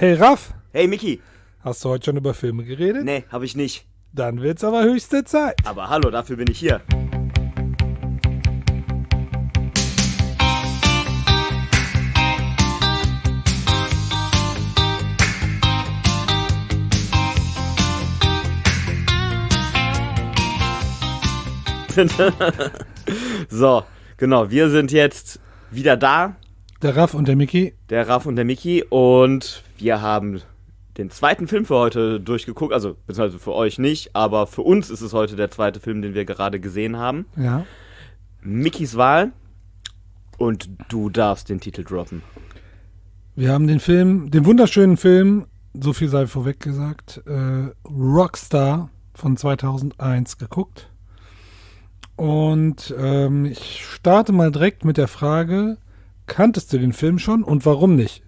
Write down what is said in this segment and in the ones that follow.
Hey Raff, Hey Miki. hast du heute schon über Filme geredet? Nee, habe ich nicht. Dann wird's aber höchste Zeit. Aber hallo, dafür bin ich hier. So, genau, wir sind jetzt wieder da, Der Raff und der Miki. der Raff und der Miki, und wir haben den zweiten Film für heute durchgeguckt, also beziehungsweise für euch nicht, aber für uns ist es heute der zweite Film, den wir gerade gesehen haben. Ja. Mikis Wahl, und du darfst den Titel droppen. Wir haben den Film, den wunderschönen Film, so viel sei vorweg gesagt, Rockstar von 2001 geguckt. Und ich starte mal direkt mit der Frage, kanntest du den Film schon und warum nicht?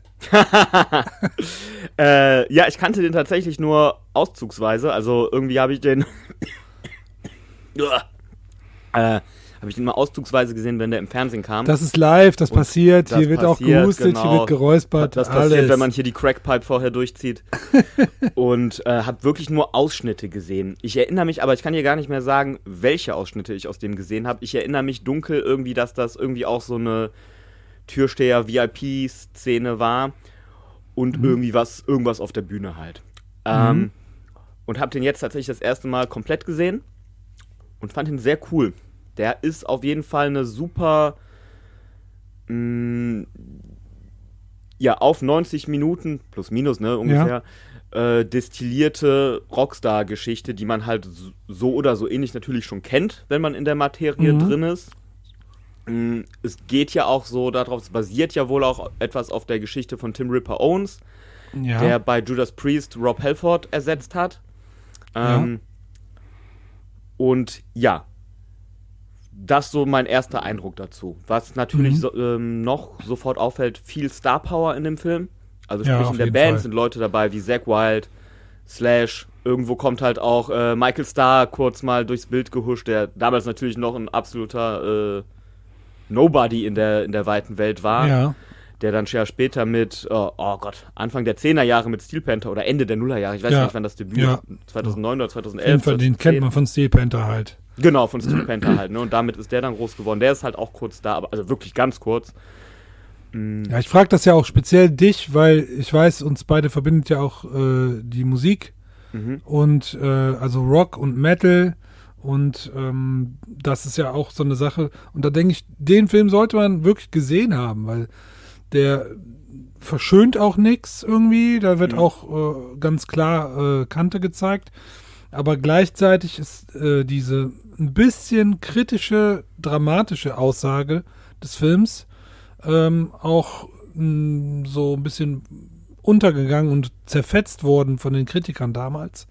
Ja, ich kannte den tatsächlich nur auszugsweise, also irgendwie habe ich den mal auszugsweise gesehen, wenn der im Fernsehen kam. Das ist live, das passiert, das hier wird auch passiert, gehustet, genau. hier wird geräuspert, Das alles. passiert, wenn man hier die Crackpipe vorher durchzieht. Und habe wirklich nur Ausschnitte gesehen. Ich erinnere mich, aber ich kann dir gar nicht mehr sagen, welche Ausschnitte ich aus dem gesehen habe. Ich erinnere mich dunkel irgendwie, dass das irgendwie auch so eine Türsteher-VIP-Szene war und irgendwas auf der Bühne halt. Und habe den jetzt tatsächlich das erste Mal komplett gesehen und fand ihn sehr cool. Der ist auf jeden Fall eine super, auf 90 Minuten, plus minus, ne, ungefähr, destillierte Rockstar-Geschichte, die man halt so oder so ähnlich natürlich schon kennt, wenn man in der Materie drin ist. Es geht ja auch so darauf, es basiert ja wohl auch etwas auf der Geschichte von Tim Ripper Owens, der bei Judas Priest Rob Halford ersetzt hat. Und ja, das so mein erster Eindruck dazu. Was natürlich noch sofort auffällt, viel Star Power in dem Film. Also sprich, in der Band sind Leute dabei wie Zakk Wylde, Slash. Irgendwo kommt halt auch Michael Starr kurz mal durchs Bild gehuscht, der damals natürlich noch ein absoluter Nobody in der weiten Welt war. Ja. Der dann später mit, Anfang der 10er Jahre mit Steel Panther oder Ende der Nullerjahre, ich weiß nicht, wann das Debüt ist, 2009 oder 2011. Den kennt man von Steel Panther halt. Genau, von Steel Panther halt, ne? Und damit ist der dann groß geworden. Der ist halt auch kurz da, aber also wirklich ganz kurz. Ja, ich frage das ja auch speziell dich, weil ich weiß, uns beide verbindet ja auch die Musik und also Rock und Metal und das ist ja auch so eine Sache. Und da denke ich, den Film sollte man wirklich gesehen haben, weil der verschönt auch nichts irgendwie. Da wird auch ganz klar Kante gezeigt. Aber gleichzeitig ist diese ein bisschen kritische, dramatische Aussage des Films auch so ein bisschen untergegangen und zerfetzt worden von den Kritikern damals.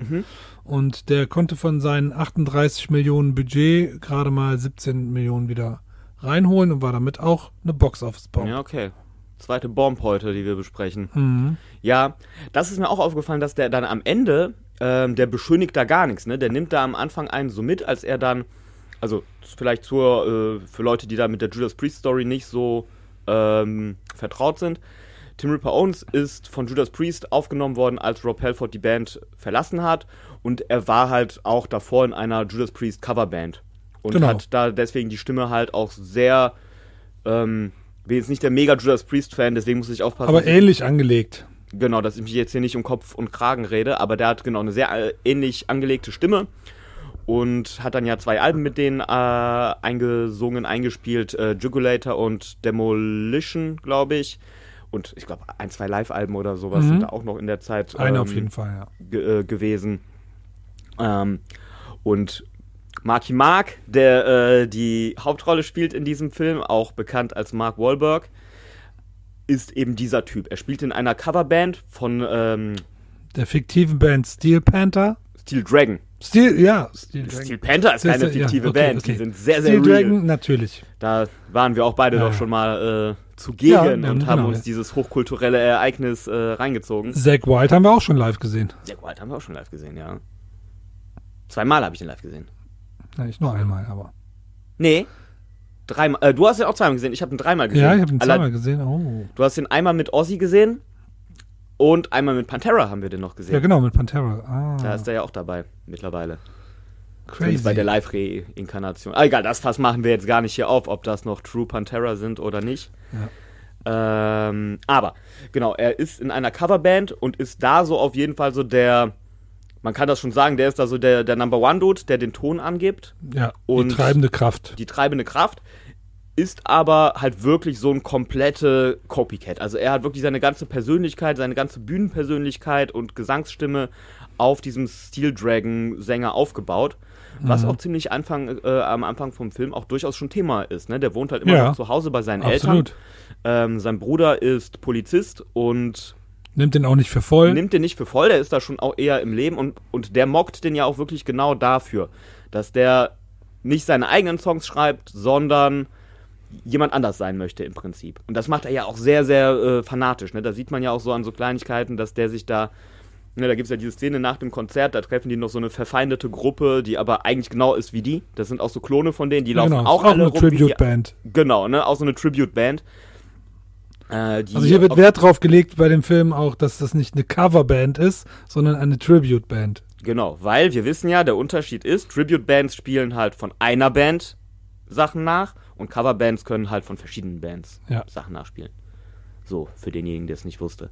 Und der konnte von seinen 38 Millionen Budget gerade mal 17 Millionen wieder reinholen und war damit auch eine Box-Office-Bomb. Ja, okay. Zweite Bomb heute, die wir besprechen. Ja, das ist mir auch aufgefallen, dass der dann am Ende, der beschönigt da gar nichts, ne? Der nimmt da am Anfang einen so mit, als er dann, also vielleicht für Leute, die da mit der Judas Priest Story nicht so vertraut sind. Tim Ripper Owens ist von Judas Priest aufgenommen worden, als Rob Halford die Band verlassen hat, und er war halt auch davor in einer Judas Priest Coverband und hat da deswegen die Stimme halt auch sehr, bin jetzt nicht der mega Judas Priest Fan, deswegen muss ich aufpassen. Aber ähnlich angelegt. Genau, dass ich mich jetzt hier nicht um Kopf und Kragen rede, aber der hat genau eine sehr ähnlich angelegte Stimme und hat dann ja 2 Alben mit denen eingesungen, eingespielt, Jugulator und Demolition, glaube ich. Und ich glaube, 1, 2 Live-Alben oder sowas sind da auch noch in der Zeit auf jeden Fall, gewesen. Und Marky Mark, der die Hauptrolle spielt in diesem Film, auch bekannt als Mark Wahlberg, ist eben dieser Typ. Er spielt in einer Coverband von der fiktiven Band Steel Panther. Steel Dragon. Steel Panther ist keine fiktive Band. Die sind sehr, sehr Steel real. Dragon, natürlich. Da waren wir auch beide doch schon mal zugegen und haben uns dieses hochkulturelle Ereignis reingezogen. Zakk Wylde haben wir auch schon live gesehen. Zakk Wylde haben wir auch schon live gesehen, ja. 2 Mal habe ich den live gesehen. Ja, nicht nur einmal, aber. Nee. 3 Mal. Du hast den auch 2 Mal gesehen. Ich habe ihn 3 Mal gesehen. Ja, ich habe ihn 2 Mal gesehen. Oh. Du hast den einmal mit Ozzy gesehen Und einmal mit Pantera haben wir den noch gesehen. Ja, genau, mit Pantera. Da ist er ja auch dabei, mittlerweile. Crazy. Bei der Live-Reinkarnation. Egal, das Fass machen wir jetzt gar nicht hier auf, ob das noch True Pantera sind oder nicht. Ja. Aber, genau, er ist in einer Coverband und ist da so auf jeden Fall so man kann das schon sagen, der ist da so der Number-One-Dude, der den Ton angibt. Ja, und die treibende Kraft. Die treibende Kraft ist aber halt wirklich so ein komplette Copycat. Also er hat wirklich seine ganze Persönlichkeit, seine ganze Bühnenpersönlichkeit und Gesangsstimme auf diesem Steel Dragon-Sänger aufgebaut. Was auch ziemlich am Anfang vom Film auch durchaus schon Thema ist. Ne? Der wohnt halt immer noch zu Hause bei seinen Eltern. Sein Bruder ist Polizist und nimmt den auch nicht für voll. Der ist da schon auch eher im Leben und der mockt den ja auch wirklich genau dafür, dass der nicht seine eigenen Songs schreibt, sondern jemand anders sein möchte im Prinzip. Und das macht er ja auch sehr, sehr fanatisch. Ne? Da sieht man ja auch so an so Kleinigkeiten, dass der sich da gibt es ja diese Szene nach dem Konzert, da treffen die noch so eine verfeindete Gruppe, die aber eigentlich genau ist wie die. Das sind auch so Klone von denen, die laufen auch alle rum. Auch eine Tribute-Band. Genau, ne? Auch so eine Tribute-Band. Also hier wird Wert drauf gelegt bei dem Film auch, dass das nicht eine Coverband ist, sondern eine Tribute-Band. Genau, weil wir wissen ja, der Unterschied ist, Tribute-Bands spielen halt von einer Band Sachen nach und Coverbands können halt von verschiedenen Bands Sachen nachspielen. So, für denjenigen, der es nicht wusste.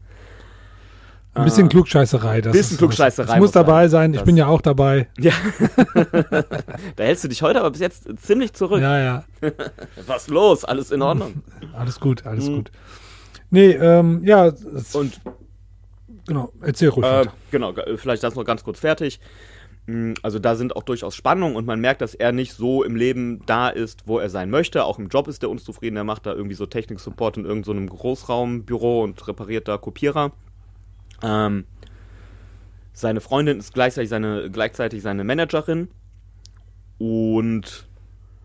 Ein bisschen Klugscheißerei. Das muss dabei sein. Ich bin ja auch dabei. Ja. Da hältst du dich heute aber bis jetzt ziemlich zurück. Ja. Was los? Alles in Ordnung? Alles gut. Nee, ja. Und genau, erzähl ruhig weiter. Genau, vielleicht das noch ganz kurz fertig. Also da sind auch durchaus Spannungen und man merkt, dass er nicht so im Leben da ist, wo er sein möchte. Auch im Job ist er unzufrieden. Er macht da irgendwie so Technik-Support in irgendeinem so Großraumbüro und repariert da Kopierer. Seine Freundin ist gleichzeitig seine Managerin und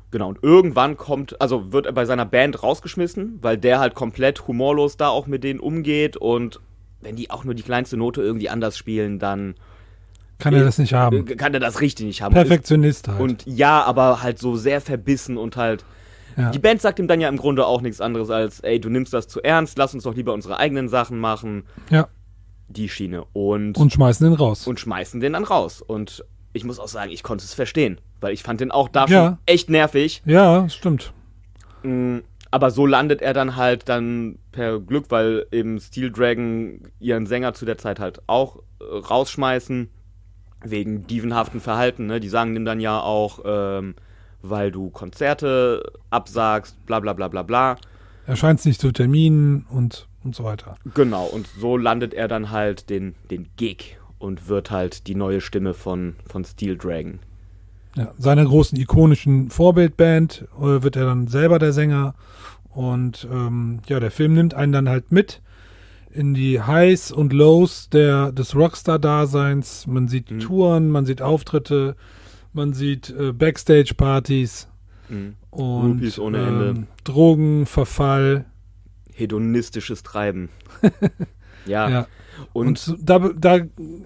genau, und irgendwann wird er bei seiner Band rausgeschmissen, weil der halt komplett humorlos da auch mit denen umgeht und wenn die auch nur die kleinste Note irgendwie anders spielen, dann kann er das nicht haben. Kann er das richtig nicht haben. Perfektionist halt. Und ja, aber halt so sehr verbissen und halt die Band sagt ihm dann ja im Grunde auch nichts anderes als, ey, du nimmst das zu ernst, lass uns doch lieber unsere eigenen Sachen machen. Ja. Die Schiene. Und schmeißen den raus. Und schmeißen den dann raus. Und ich muss auch sagen, ich konnte es verstehen. Weil ich fand den auch da schon echt nervig. Ja, stimmt. Aber so landet er dann halt per Glück, weil eben Steel Dragon ihren Sänger zu der Zeit halt auch rausschmeißen. Wegen dievenhaften Verhalten. Ne? Die sagen ihm dann ja auch, weil du Konzerte absagst, bla bla bla bla bla. Erscheint nicht zu Terminen und so weiter. Genau, und so landet er dann halt den Gig und wird halt die neue Stimme von Steel Dragon. Ja, seiner großen ikonischen Vorbildband wird er dann selber der Sänger und der Film nimmt einen dann halt mit in die Highs und Lows des Rockstar-Daseins. Man sieht Touren, man sieht Auftritte, man sieht Backstage-Partys und Groupies ohne Ende. Drogenverfall. Hedonistisches Treiben. Ja. Und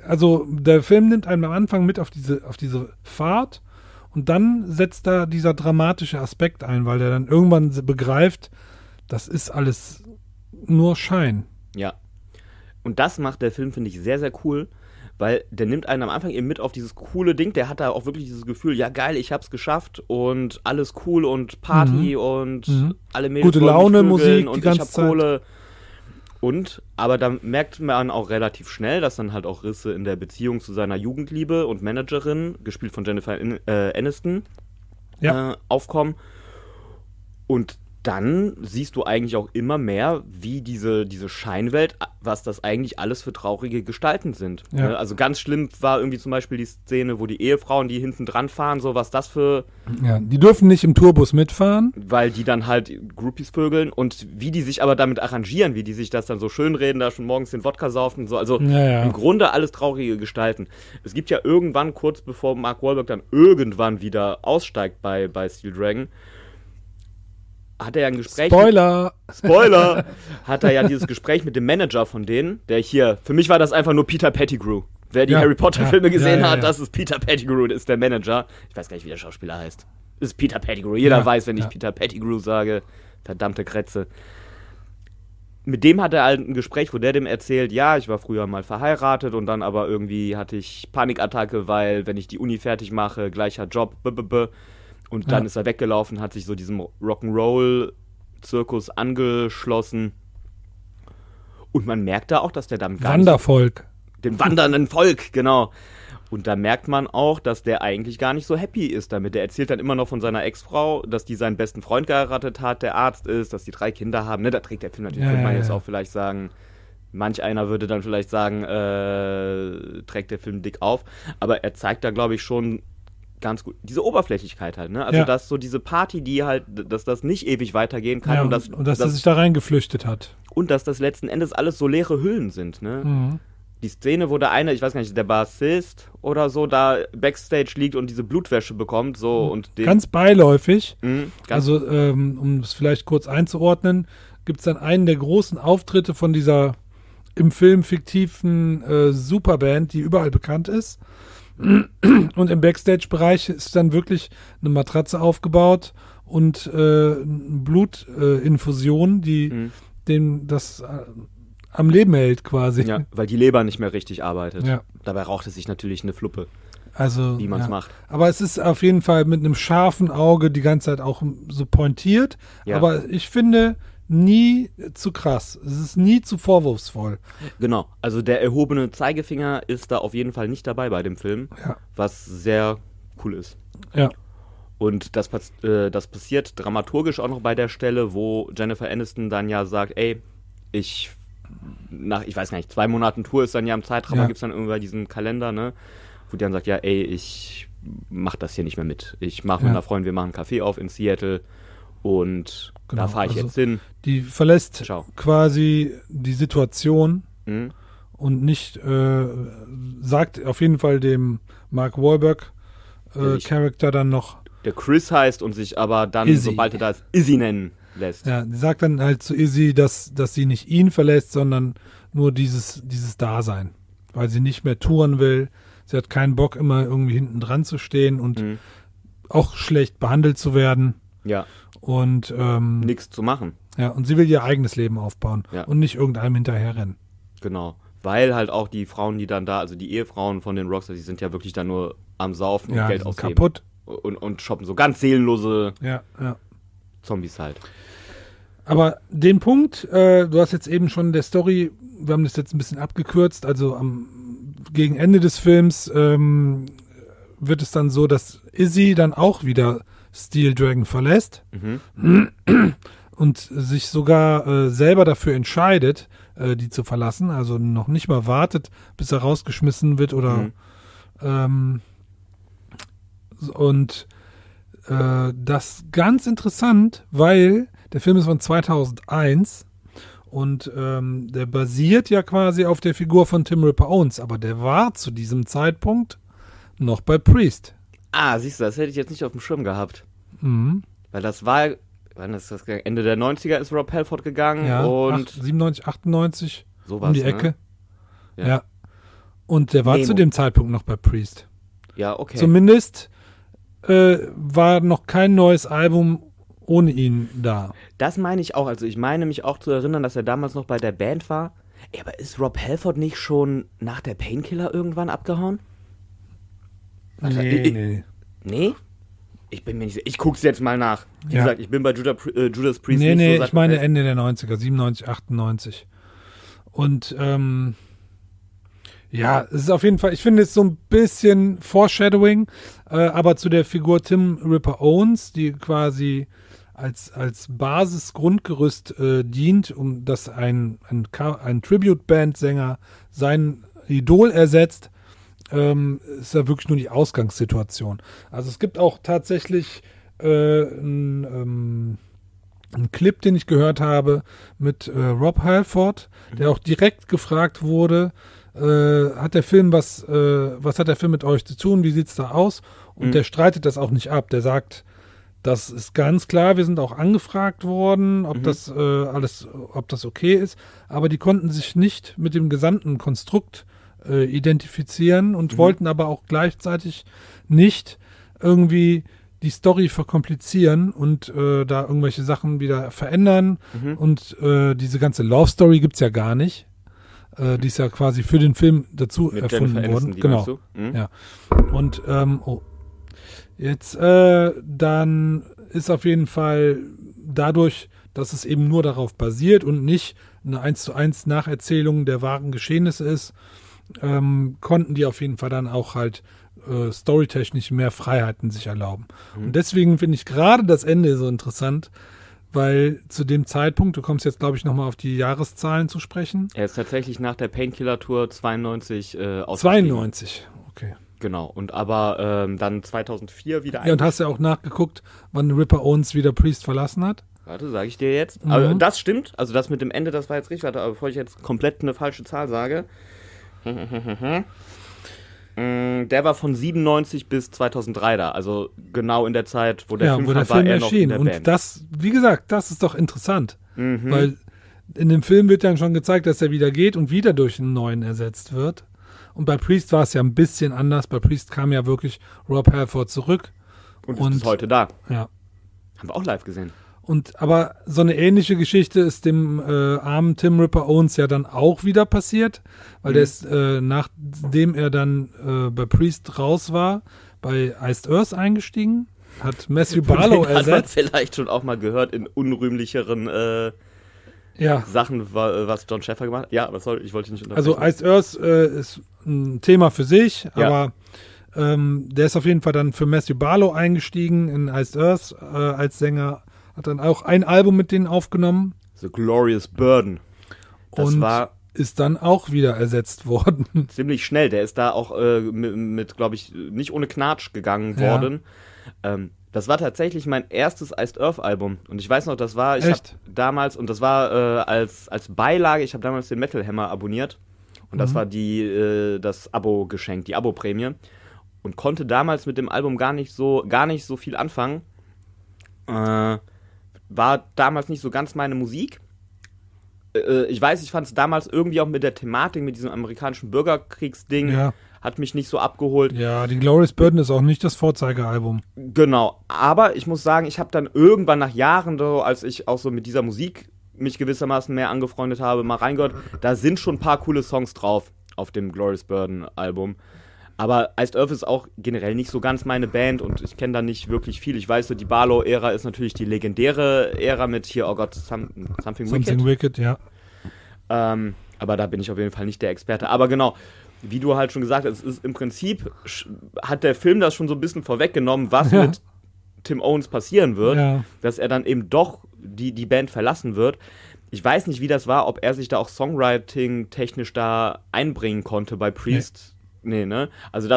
also der Film nimmt einen am Anfang mit auf diese Fahrt und dann setzt da dieser dramatische Aspekt ein, weil der dann irgendwann begreift, das ist alles nur Schein. Ja. Und das macht der Film, finde ich, sehr, sehr cool, weil der nimmt einen am Anfang eben mit auf dieses coole Ding, der hat da auch wirklich dieses Gefühl, ja geil, ich hab's geschafft und alles cool und Party und alle Mädels gute Laune, Musik, und ich hab Kohle. Aber da merkt man auch relativ schnell, dass dann halt auch Risse in der Beziehung zu seiner Jugendliebe und Managerin, gespielt von Jennifer Aniston, aufkommen. Und dann siehst du eigentlich auch immer mehr, wie diese Scheinwelt, was das eigentlich alles für traurige Gestalten sind. Ja. Also ganz schlimm war irgendwie zum Beispiel die Szene, wo die Ehefrauen, die hinten dran fahren, so was das für... Ja, die dürfen nicht im Tourbus mitfahren. Weil die dann halt Groupies vögeln und wie die sich aber damit arrangieren, wie die sich das dann so schönreden, da schon morgens den Wodka saufen und so. Also im Grunde alles traurige Gestalten. Es gibt ja irgendwann, kurz bevor Mark Wahlberg dann irgendwann wieder aussteigt bei Steel Dragon, hat er ja ein Gespräch... Spoiler! Hat er ja dieses Gespräch mit dem Manager von denen, der hier... Für mich war das einfach nur Peter Pettigrew. Wer die Harry Potter-Filme gesehen hat, das ist Peter Pettigrew, das ist der Manager. Ich weiß gar nicht, wie der Schauspieler heißt. Das ist Peter Pettigrew. Jeder weiß, wenn ich Peter Pettigrew sage. Verdammte Kretze. mit dem hat er halt ein Gespräch, wo der dem erzählt, ja, ich war früher mal verheiratet und dann aber irgendwie hatte ich Panikattacke, weil wenn ich die Uni fertig mache, gleicher Job, und dann ist er weggelaufen, hat sich so diesem Rock'n'Roll-Zirkus angeschlossen. Und man merkt da auch, dass der damit Wandervolk. Dem wandernden Volk, genau. Und da merkt man auch, dass der eigentlich gar nicht so happy ist damit. Der erzählt dann immer noch von seiner Ex-Frau, dass die seinen besten Freund geheiratet hat, der Arzt ist, dass die 3 Kinder haben. Ne, da trägt der Film natürlich, könnte man jetzt auch vielleicht sagen, manch einer würde dann vielleicht sagen, trägt der Film dick auf. Aber er zeigt da, glaube ich, schon ganz gut diese Oberflächlichkeit halt. Ne? Also, dass so diese Party, die halt, dass das nicht ewig weitergehen kann. Ja, und dass er sich da reingeflüchtet hat. Und dass das letzten Endes alles so leere Hüllen sind. Ne? Mhm. Die Szene, wo der eine, ich weiß gar nicht, der Bassist oder so, da Backstage liegt und diese Blutwäsche bekommt, so und ganz beiläufig. Also, um es vielleicht kurz einzuordnen, gibt es dann einen der großen Auftritte von dieser im Film fiktiven Superband, die überall bekannt ist. Und im Backstage-Bereich ist dann wirklich eine Matratze aufgebaut und Blutinfusion, die das am Leben hält quasi. Ja, weil die Leber nicht mehr richtig arbeitet. Ja. Dabei raucht es sich natürlich eine Fluppe, also, wie man es macht. Aber es ist auf jeden Fall mit einem scharfen Auge die ganze Zeit auch so pointiert. Ja. Aber ich finde, nie zu krass. Es ist nie zu vorwurfsvoll. Genau, also der erhobene Zeigefinger ist da auf jeden Fall nicht dabei bei dem Film, was sehr cool ist. Ja. Und das passiert dramaturgisch auch noch bei der Stelle, wo Jennifer Aniston dann ja sagt, ey, ich weiß gar nicht, 2 Monaten Tour ist dann ja im Zeitraum, gibt es dann irgendwann diesen Kalender, ne, wo die dann sagt, ja, ey, ich mach das hier nicht mehr mit. Ich mache mit einer Freundin, wir machen einen Café auf in Seattle und da fahre ich jetzt hin. Die verlässt quasi die Situation und nicht, sagt auf jeden Fall dem Mark Wahlberg Charakter dann noch. Der Chris heißt und sich aber dann, sobald er da ist, Izzy nennen lässt. Ja, die sagt dann halt zu Izzy, dass sie nicht ihn verlässt, sondern nur dieses Dasein. Weil sie nicht mehr touren will. Sie hat keinen Bock, immer irgendwie hinten dran zu stehen und auch schlecht behandelt zu werden. Ja. Und nichts zu machen. Ja, und sie will ihr eigenes Leben aufbauen und nicht irgendeinem hinterherrennen. Genau. Weil halt auch die Frauen, die dann da, also die Ehefrauen von den Rockstars, die sind ja wirklich dann nur am Saufen und Geld ausgeben. Kaputt. Und shoppen. So ganz seelenlose Zombies halt. Aber den Punkt, du hast jetzt eben schon der Story, wir haben das jetzt ein bisschen abgekürzt, also gegen Ende des Films wird es dann so, dass Izzy dann auch wieder Steel Dragon verlässt und sich sogar selber dafür entscheidet, die zu verlassen, also noch nicht mal wartet, bis er rausgeschmissen wird oder und das ganz interessant, weil der Film ist von 2001 und der basiert ja quasi auf der Figur von Tim Ripper Owens, aber der war zu diesem Zeitpunkt noch bei Priest. Ah, siehst du, das hätte ich jetzt nicht auf dem Schirm gehabt. Mhm. Weil das war, wann ist das gegangen? Ende der 90er ist Rob Halford gegangen und 97, 98 sowas, um die Ecke. Ne? Ja. Und der war zu dem Zeitpunkt noch bei Priest. Ja, okay. Zumindest war noch kein neues Album ohne ihn da. Das meine ich auch. Also ich meine mich auch zu erinnern, dass er damals noch bei der Band war. Ey, aber ist Rob Halford nicht schon nach der Painkiller irgendwann abgehauen? Nee. Nee? Ich bin mir nicht sicher. Ich guck's jetzt mal nach. Wie gesagt, ich bin bei Judas Priest nicht so. Ich meine Ende der 90er, 97, 98. Und ja, es ist auf jeden Fall, ich finde es so ein bisschen Foreshadowing, aber zu der Figur Tim Ripper Owens, die quasi als Basisgrundgerüst dient, um dass ein Tribute-Band-Sänger sein Idol ersetzt, ist ja wirklich nur die Ausgangssituation. Also es gibt auch tatsächlich einen Clip, den ich gehört habe mit Rob Halford, der auch direkt gefragt wurde, was hat der Film mit euch zu tun, wie sieht's da aus? Und der streitet das auch nicht ab. Der sagt, das ist ganz klar, wir sind auch angefragt worden, ob das ob das okay ist, aber die konnten sich nicht mit dem gesamten Konstrukt identifizieren und wollten aber auch gleichzeitig nicht irgendwie die Story verkomplizieren und da irgendwelche Sachen wieder verändern. Und diese ganze Love Story gibt's ja gar nicht. Die ist ja quasi für den Film dazu Mit erfunden Jennifer worden. Aniston, Genau. Ja. Und jetzt dann ist auf jeden Fall dadurch, dass es eben nur darauf basiert und nicht eine 1:1 Nacherzählung der wahren Geschehnisse ist, konnten die auf jeden Fall dann auch halt storytechnisch mehr Freiheiten sich erlauben. Und deswegen finde ich gerade das Ende so interessant, weil zu dem Zeitpunkt, du kommst jetzt, glaube ich, nochmal auf die Jahreszahlen zu sprechen. Er ist tatsächlich nach der Painkiller-Tour 92 ausgestiegen. 92, okay. Genau, und aber dann 2004 wieder Ja, und hast ja auch nachgeguckt, wann Ripper Owens wieder Priest verlassen hat? Warte, sage ich dir jetzt. Aber das stimmt, also das mit dem Ende, das war jetzt richtig. Warte, aber bevor ich jetzt komplett eine falsche Zahl sage. Der war von 97 bis 2003 da, also genau in der Zeit, wo der Film kam, war er noch in der Band. Und das, wie gesagt, das ist doch interessant, weil in dem Film wird dann schon gezeigt, dass er wieder geht und wieder durch einen neuen ersetzt wird. Und bei Priest war es ja ein bisschen anders. Bei Priest kam ja wirklich Rob Halford zurück. Und ist heute da. Ja. Haben wir auch live gesehen. Aber so eine ähnliche Geschichte ist dem armen Tim Ripper Owens ja dann auch wieder passiert, weil der ist, nachdem er dann bei Priest raus war, bei Iced Earth eingestiegen, hat Matthew Barlow ersetzt. Hat man vielleicht schon auch mal gehört in unrühmlichen Sachen, was John Schäfer gemacht hat. Ja, ich wollte nicht unterbrechen. Also Iced Earth ist ein Thema für sich, aber der ist auf jeden Fall dann für Matthew Barlow eingestiegen in Iced Earth als Sänger. Hat dann auch ein Album mit denen aufgenommen. The Glorious Burden. Und ist dann auch wieder ersetzt worden. Ziemlich schnell. Der ist da auch mit glaube ich, nicht ohne Knatsch gegangen worden. Das war tatsächlich mein erstes Iced Earth Album. Und ich weiß noch, das war, ich habe damals, und das war als Beilage, ich habe damals den Metal Hammer abonniert. Und das war das Abo-Geschenk, die Abo-Prämie. Und konnte damals mit dem Album gar nicht so viel anfangen. War damals nicht so ganz meine Musik. Ich weiß, ich fand es damals irgendwie auch mit der Thematik, mit diesem amerikanischen Bürgerkriegsding, hat mich nicht so abgeholt. Ja, die Glorious Burden ist auch nicht das Vorzeigealbum. Genau, aber ich muss sagen, ich habe dann irgendwann nach Jahren, so, als ich auch so mit dieser Musik mich gewissermaßen mehr angefreundet habe, mal reingehört, da sind schon ein paar coole Songs drauf auf dem Glorious Burden Album. Aber Iced Earth ist auch generell nicht so ganz meine Band und ich kenne da nicht wirklich viel. Ich weiß so, die Barlow-Ära ist natürlich die legendäre Ära mit hier, oh Gott, Something Wicked, ja. Aber da bin ich auf jeden Fall nicht der Experte. Aber genau, wie du halt schon gesagt hast, es ist im Prinzip, hat der Film das schon so ein bisschen vorweggenommen, was mit Tim Owens passieren wird, dass er dann eben doch die Band verlassen wird. Ich weiß nicht, wie das war, ob er sich da auch Songwriting-technisch da einbringen konnte bei Priest. Nee, ne? Also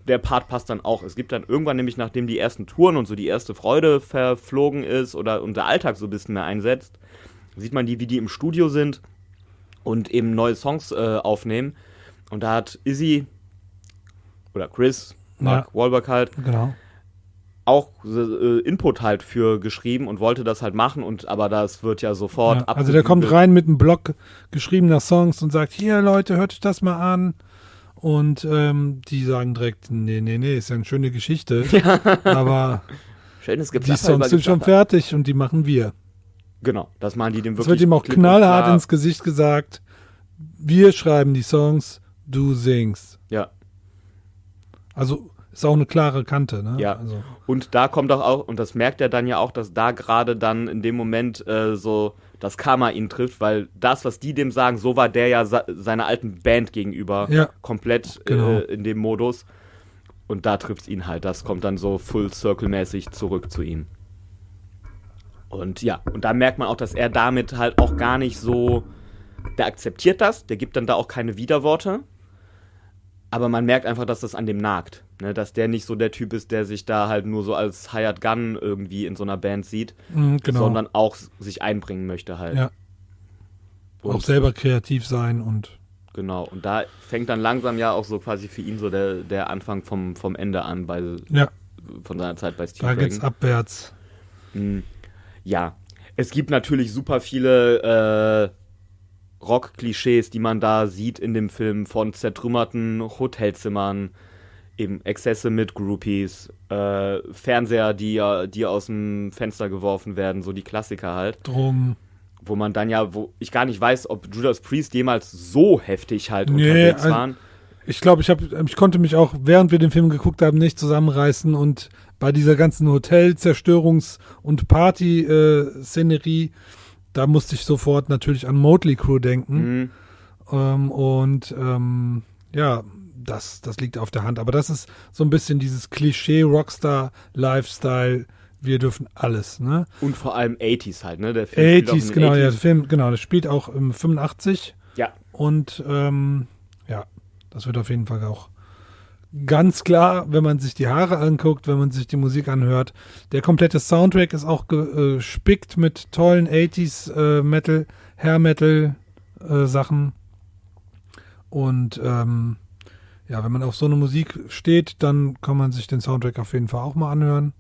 der Part passt dann auch. Es gibt dann irgendwann nämlich, nachdem die ersten Touren und so die erste Freude verflogen ist und der Alltag so ein bisschen mehr einsetzt, sieht man wie die im Studio sind und eben neue Songs aufnehmen. Und da hat Izzy oder Chris, Mark Wahlberg halt, auch Input halt für geschrieben und wollte das halt machen, aber das wird ja sofort also der kommt rein mit einem Block geschriebener Songs und sagt, hier Leute, hört euch das mal an. Und die sagen direkt, nee, ist ja eine schöne Geschichte, aber schönes die Songs sind schon fertig und die machen wir. Genau, das machen die dem wirklich. Es wird ihm auch knallhart ins Gesicht gesagt, wir schreiben die Songs, du singst. Ja. Also ist auch eine klare Kante, ne? Ja, also. Und da kommt auch, und das merkt er dann ja auch, dass da gerade dann in dem Moment so das Karma ihn trifft, weil das, was die dem sagen, so war der ja seiner alten Band gegenüber komplett in dem Modus. Und da trifft es ihn halt. Das kommt dann so Full-Circle-mäßig zurück zu ihm. Und ja, und da merkt man auch, dass er damit halt auch gar nicht so, der akzeptiert das, der gibt dann da auch keine Widerworte. Aber man merkt einfach, dass das an dem nagt. Ne? Dass der nicht so der Typ ist, der sich da halt nur so als Hired Gun irgendwie in so einer Band sieht, sondern auch sich einbringen möchte halt. Ja. Und auch selber kreativ sein und... Genau, und da fängt dann langsam ja auch so quasi für ihn so der Anfang vom Ende an, von seiner Zeit bei Steve Dragon. Da geht's abwärts. Ja, es gibt natürlich super viele Rock-Klischees, die man da sieht in dem Film, von zertrümmerten Hotelzimmern eben Exzesse mit Groupies, Fernseher, die aus dem Fenster geworfen werden, so die Klassiker halt. Drogen. Wo man dann wo ich gar nicht weiß, ob Judas Priest jemals so heftig halt unterwegs waren. Ich glaube, ich konnte mich auch, während wir den Film geguckt haben, nicht zusammenreißen und bei dieser ganzen Hotel-Zerstörungs- und Party-Szenerie, da musste ich sofort natürlich an Motley Crue denken. Das liegt auf der Hand. Aber das ist so ein bisschen dieses Klischee-Rockstar-Lifestyle. Wir dürfen alles, ne? Und vor allem 80s halt, ne? Der Film 80s, genau, 80s. Ja, der Film, genau, das spielt auch im 85. Ja. Und das wird auf jeden Fall auch ganz klar, wenn man sich die Haare anguckt, wenn man sich die Musik anhört. Der komplette Soundtrack ist auch gespickt mit tollen 80s Metal, Hair Metal Sachen. Und wenn man auf so eine Musik steht, dann kann man sich den Soundtrack auf jeden Fall auch mal anhören.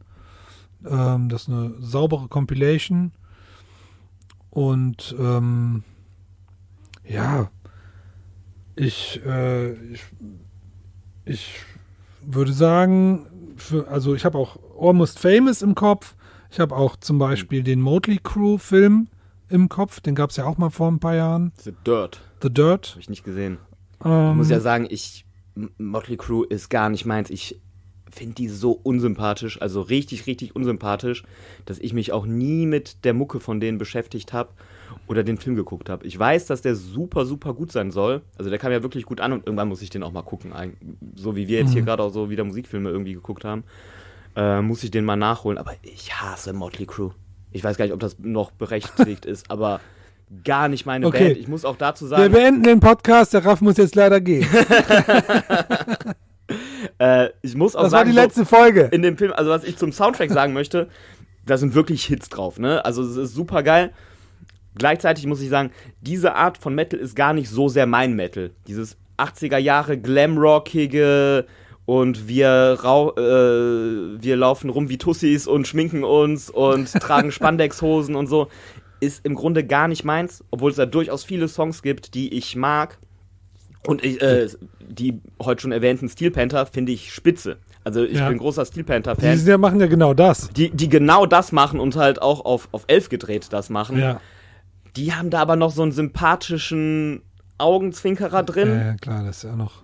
Das ist eine saubere Compilation. Und ich würde sagen, ich habe auch Almost Famous im Kopf. Ich habe auch zum Beispiel den Motley Crue Film im Kopf. Den gab es ja auch mal vor ein paar Jahren. The Dirt. The Dirt. Habe ich nicht gesehen. Ich muss ja sagen, Motley Crue ist gar nicht meins. Ich finde die so unsympathisch, also richtig, richtig unsympathisch, dass ich mich auch nie mit der Mucke von denen beschäftigt habe oder den Film geguckt habe. Ich weiß, dass der super, super gut sein soll. Also der kam ja wirklich gut an und irgendwann muss ich den auch mal gucken. So wie wir jetzt hier gerade auch so wieder Musikfilme irgendwie geguckt haben, muss ich den mal nachholen. Aber ich hasse Motley Crue. Ich weiß gar nicht, ob das noch berechtigt ist, aber gar nicht meine Band. Ich muss auch dazu sagen... Wir beenden den Podcast, der Raff muss jetzt leider gehen. Ich muss auch das sagen, war die letzte Folge. In dem Film, also was ich zum Soundtrack sagen möchte, da sind wirklich Hits drauf, ne? Also es ist super geil. Gleichzeitig muss ich sagen, diese Art von Metal ist gar nicht so sehr mein Metal. Dieses 80er Jahre Glamrockige und wir laufen rum wie Tussis und schminken uns und tragen Spandexhosen und so, ist im Grunde gar nicht meins, obwohl es da durchaus viele Songs gibt, die ich mag. Und die heute schon erwähnten Steel Panther finde ich spitze. Also ich bin großer Steel Panther-Fan. Die machen ja genau das. Die genau das machen und halt auch auf 11 gedreht das machen. Ja. Die haben da aber noch so einen sympathischen Augenzwinkerer drin. Ja, klar, das ist ja noch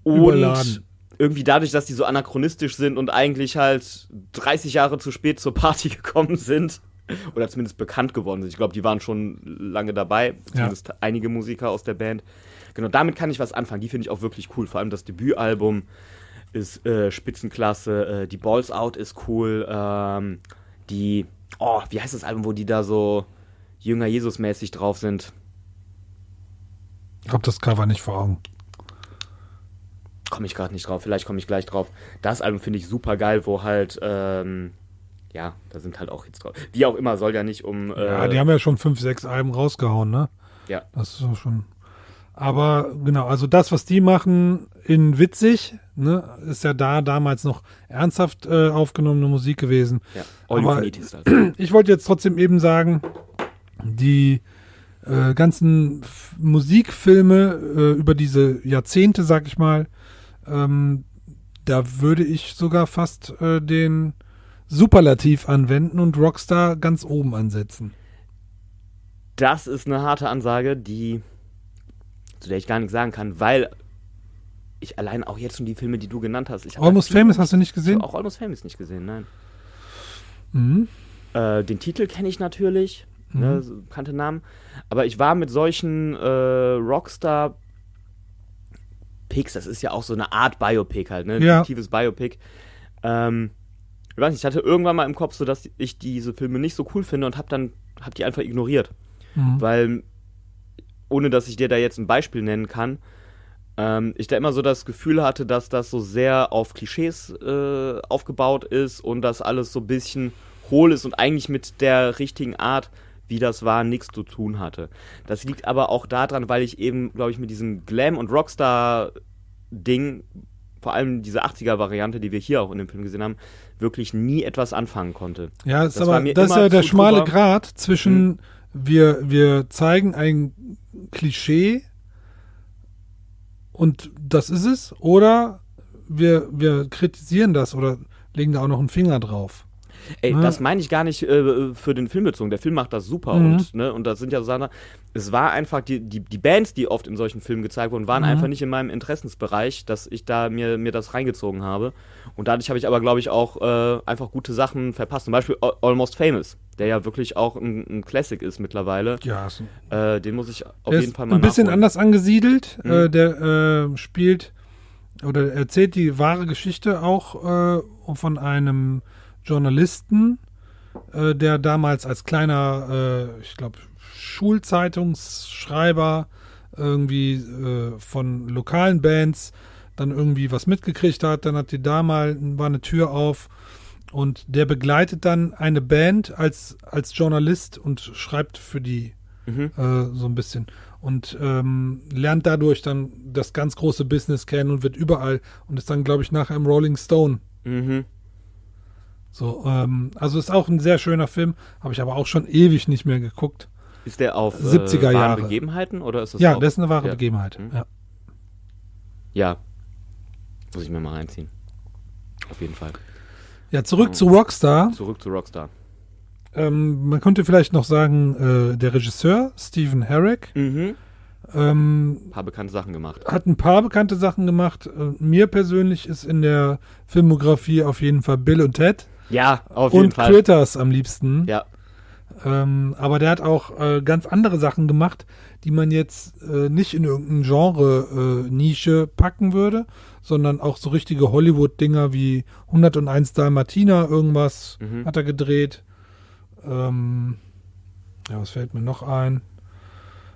überladen. Und irgendwie dadurch, dass die so anachronistisch sind und eigentlich halt 30 Jahre zu spät zur Party gekommen sind, oder zumindest bekannt geworden sind. Ich glaube, die waren schon lange dabei, zumindest einige Musiker aus der Band. Genau, damit kann ich was anfangen. Die finde ich auch wirklich cool. Vor allem das Debütalbum ist Spitzenklasse. Die Balls Out ist cool. Wie heißt das Album, wo die da so Jünger Jesus-mäßig drauf sind? Ich habe das Cover nicht vor Augen. Komme ich gerade nicht drauf. Vielleicht komme ich gleich drauf. Das Album finde ich super geil, wo halt, da sind halt auch Hits drauf. Wie auch immer, soll ja nicht um... die haben ja schon 5, 6 Alben rausgehauen, ne? Ja. Das ist auch schon... Aber genau, also das, was die machen in witzig, ne, ist ja damals noch ernsthaft aufgenommene Musik gewesen. Ja, All You Can Eat ist halt. Ich wollte jetzt trotzdem eben sagen, die ganzen Musikfilme über diese Jahrzehnte, sag ich mal, da würde ich sogar fast den Superlativ anwenden und Rockstar ganz oben ansetzen. Das ist eine harte Ansage, zu der ich gar nichts sagen kann, weil ich allein auch jetzt schon die Filme, die du genannt hast... Almost Famous hast du nicht gesehen? Ich habe auch Almost Famous nicht gesehen, nein. Den Titel kenne ich natürlich, ne, bekannte Namen, aber ich war mit solchen Rockstar-Picks, das ist ja auch so eine Art Biopic halt, ne, fiktives Biopic. Ich weiß nicht, ich hatte irgendwann mal im Kopf so, dass ich diese Filme nicht so cool finde und hab die einfach ignoriert, weil ohne dass ich dir da jetzt ein Beispiel nennen kann, ich da immer so das Gefühl hatte, dass das so sehr auf Klischees aufgebaut ist und dass alles so ein bisschen hohl ist und eigentlich mit der richtigen Art, wie das war, nichts zu tun hatte. Das liegt aber auch daran, weil ich eben, glaube ich, mit diesem Glam- und Rockstar-Ding, vor allem diese 80er-Variante, die wir hier auch in dem Film gesehen haben, wirklich nie etwas anfangen konnte. Ja, das ist ja der schmale Grat zwischen wir zeigen ein Klischee und das ist es, oder wir kritisieren das oder legen da auch noch einen Finger drauf. Ey, das meine ich gar nicht für den Film bezogen. Der Film macht das super und das sind ja so Sachen. Es war einfach, die Bands, die oft in solchen Filmen gezeigt wurden, waren einfach nicht in meinem Interessensbereich, dass ich da mir das reingezogen habe. Und dadurch habe ich aber, glaube ich, auch einfach gute Sachen verpasst. Zum Beispiel Almost Famous, der ja wirklich auch ein Classic ist mittlerweile. Ja, den muss ich auf jeden Fall mal ein bisschen nachholen. anders angesiedelt. Der spielt oder erzählt die wahre Geschichte auch von einem Journalisten, der damals als kleiner, ich glaube, Schulzeitungsschreiber irgendwie von lokalen Bands dann irgendwie was mitgekriegt hat. Dann hat war eine Tür auf und der begleitet dann eine Band als Journalist und schreibt für die so ein bisschen und lernt dadurch dann das ganz große Business kennen und wird überall und ist dann, glaube ich, nachher im Rolling Stone. So, also ist auch ein sehr schöner Film, habe ich aber auch schon ewig nicht mehr geguckt. Ist der auf 70er Jahre wahren Begebenheiten oder ist das Ja, auf, das ist eine wahre Begebenheit. Ja. Muss ich mir mal reinziehen. Auf jeden Fall. Ja, zurück zu Rockstar. Zurück zu Rockstar. Man könnte vielleicht noch sagen, der Regisseur, Stephen Herek, Ein paar bekannte Sachen gemacht. hat ein paar bekannte Sachen gemacht. Mir persönlich ist in der Filmografie auf jeden Fall Bill und Ted. Ja, auf jeden Und Fall. Critters am liebsten. Ja. Aber der hat auch ganz andere Sachen gemacht, die man jetzt nicht in irgendeine Genre-Nische packen würde, sondern auch so richtige Hollywood-Dinger wie 101 Dalmatiner, irgendwas hat er gedreht. Ja, was fällt mir noch ein?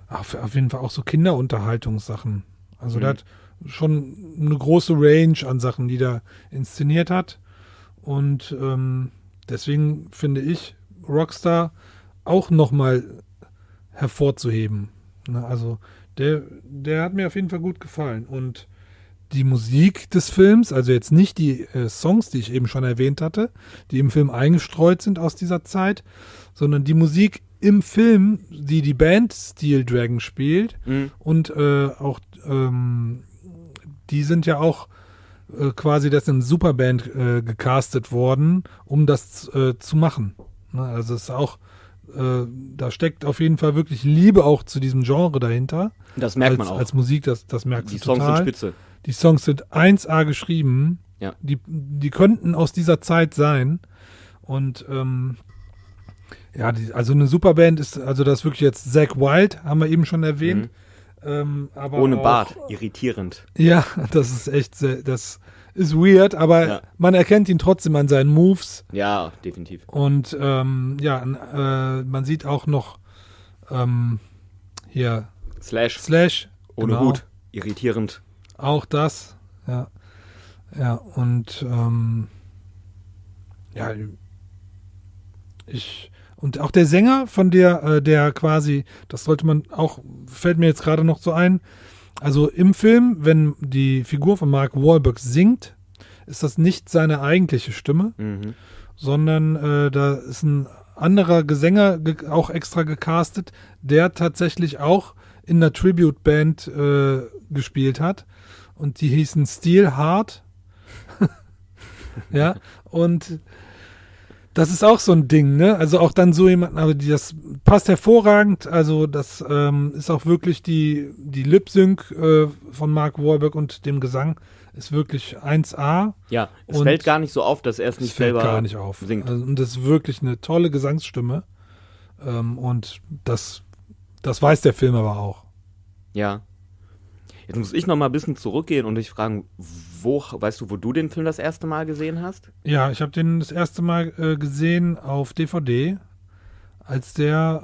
Auf jeden Fall auch so Kinderunterhaltungssachen. Also der hat schon eine große Range an Sachen, die der inszeniert hat. Und deswegen finde ich Rockstar auch nochmal hervorzuheben. Ne, also der hat mir auf jeden Fall gut gefallen. Und die Musik des Films, also jetzt nicht die Songs, die ich eben schon erwähnt hatte, die im Film eingestreut sind aus dieser Zeit, sondern die Musik im Film, die Band Steel Dragon spielt und auch die sind ja auch quasi das in Superband gecastet worden, um das zu machen. Ne? Also es ist auch da steckt auf jeden Fall wirklich Liebe auch zu diesem Genre dahinter. Das merkt man auch. Als Musik, das merkst du total. Die Songs sind spitze. Die Songs sind 1A geschrieben. Ja. Die könnten aus dieser Zeit sein. Und also eine Superband ist, also das ist wirklich jetzt Zakk Wylde, haben wir eben schon erwähnt. Aber ohne auch, Bart, irritierend. Ja, das ist echt, das ist weird, aber man erkennt ihn trotzdem an seinen Moves. Ja, definitiv. Und man sieht auch noch hier Slash. Ohne genau. Hut, irritierend. Auch das, ja. Ja, und und auch der Sänger von der quasi, das sollte man auch, fällt mir jetzt gerade noch so ein, also im Film, wenn die Figur von Mark Wahlberg singt, ist das nicht seine eigentliche Stimme, sondern da ist ein anderer Gesänger auch extra gecastet, der tatsächlich auch in einer Tribute-Band gespielt hat und die hießen Steel Heart. Ja, und das ist auch so ein Ding, ne? Also auch dann so jemanden, aber das passt hervorragend. Also das ist auch wirklich die Lip-Sync von Mark Wahlberg und dem Gesang ist wirklich 1A. Ja, es fällt gar nicht so auf, dass er es nicht selber gar nicht auf. singt. Also, und das ist wirklich eine tolle Gesangsstimme. Und das weiß der Film aber auch. Ja. Jetzt muss ich noch mal ein bisschen zurückgehen und dich fragen, weißt du, wo du den Film das erste Mal gesehen hast? Ja, ich habe den das erste Mal gesehen auf DVD, als der